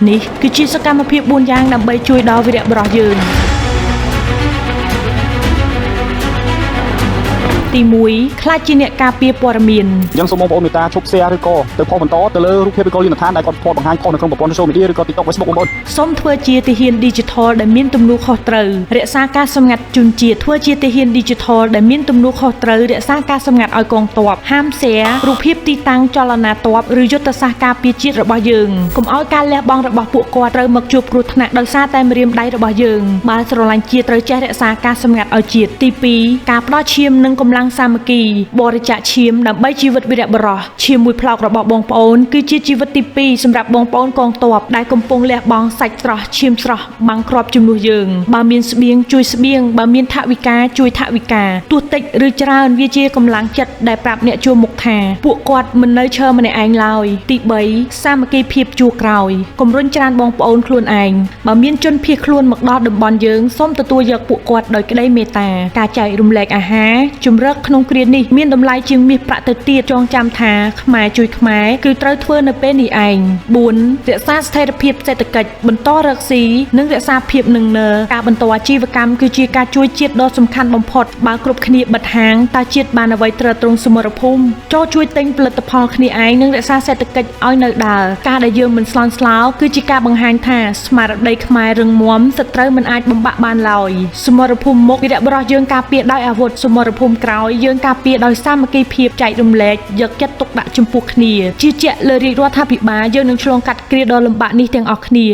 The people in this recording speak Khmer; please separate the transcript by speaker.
Speaker 1: នេះគឺជាសកម្មភាព4យ៉ាងដើម្បីជួយដល់វីរបុរសយើងទី1ខ្លាចជាអ្នកការពារព័ត៌មាន
Speaker 2: យើងសូមបងប្អូនមេត្តាឈប់ share ឬក៏ទៅផុសបន្តទៅលើរូបភាពឬក៏លីនដ្ឋានដែលគាត់ថតបង្ហាញផុសនៅក្នុងប្រព័ន្ធ social media ឬក៏ TikTok Facebook បងប្អូន
Speaker 1: សូមធ្វើជាទាហាន Digital ដែលមានទំនួលខុសត្រូវរក្សាការសម្ងាត់ជនជាតិធ្វើជាទាហាន Digital ដែលមានទំនួលខុសត្រូវរក្សាការសម្ងាត់ឲ្យកងទ័ពហាម share រូបភាពទីតាំងចលនាទ័ពឬយុទ្ធសាស្ត្រការពារជាតិរបស់យើងកុំឲ្យការលះបង់របស់ពួកគាត់ត្រូវមកជួបគ្រោះថ្នាក់ដោយសារតែម្រាមដៃរបស់យើងបើស្រឡាញ់ជាតិត្រូវចេះរក្សាការសម្ងាត់ឲ្យជាតិទី2ការផ្ដល់ឈាមនិងកម្លាំងសាមគ្គីបរិច្ចាគឈាមដើម្បីជីវិតវីរបុរសឈាមមួយផ្លោករបស់បងប្អូនគឺជាជីវិតទី2សម្រាប់បងប្អូនកងទ័ពដែលកំពុងលះបង់សាច់ស្រស់ឈាមស្រស់បាំងគ្រាប់ជំនួសយើងបើមានស្បៀងជួយស្បៀងបើមានថវិកាជួយថវិកាទោះតិចឬច្រើនវាជាកម្លាំងចិត្តដែលប្រាប់អ្នកជួបមុខថាពួកគាត់មិននៅឈរម្នាក់ឯងឡើយទី3សាមគ្គីភាពជួរក្រោយគម្រុញច្រានបងប្អូនខ្លួនឯងបើមានជនភៀសខ្លួនមកដល់តំបន់យើងសូមទទួលយកពួកគាត់ដោយក្តីមេត្តាការចែករំលែកអាហារជំរកក្នុងគ្រានេះមានតម្លៃជាងមាសប្រាក់ទៅទៀតចងចាំថាខ្មែរជួយខ្មែរគឺត្រូវធ្វើនៅពេលនេះឯង4រក្សាស្ថិរភាពសេដ្ឋកិច្ចបន្តរកស៊ីនិងរក្សាភាពនឹងនើការបន្តអាជីវកម្មគឺជាការជួយជាតិដ៏សំខាន់បំផុតបើគ្រប់គ្នាបិទហាងតើជាតិបានអ្វីត្រូវត្រង់សមរភូមិចូលជួយទិញផលិតផលគ្នាឯងនិងរក្សាសេដ្ឋកិច្ចឲ្យនៅដើរការដែលយើងមិនស្លន់ស្លោគឺជាការបង្ហាញថាស្មារតីខ្មែររឹងមាំសត្រូវមិនអាចបំបាក់បានឡើយសមរភូមិមុខវីរបុរសយើងការពារដោយអាវុធសមរភូមិក្រោយយើងការពារដោយសាមគ្គីភាពចែករំលែកយកចិត្តទុកដាក់ចំពោះគ្នាជឿជាក់លើរាជរដ្ឋាភិបាលយើងនឹងឆ្លងកាត់គ្រាដ៏លំបាកនេះទាំងអស់គ្នា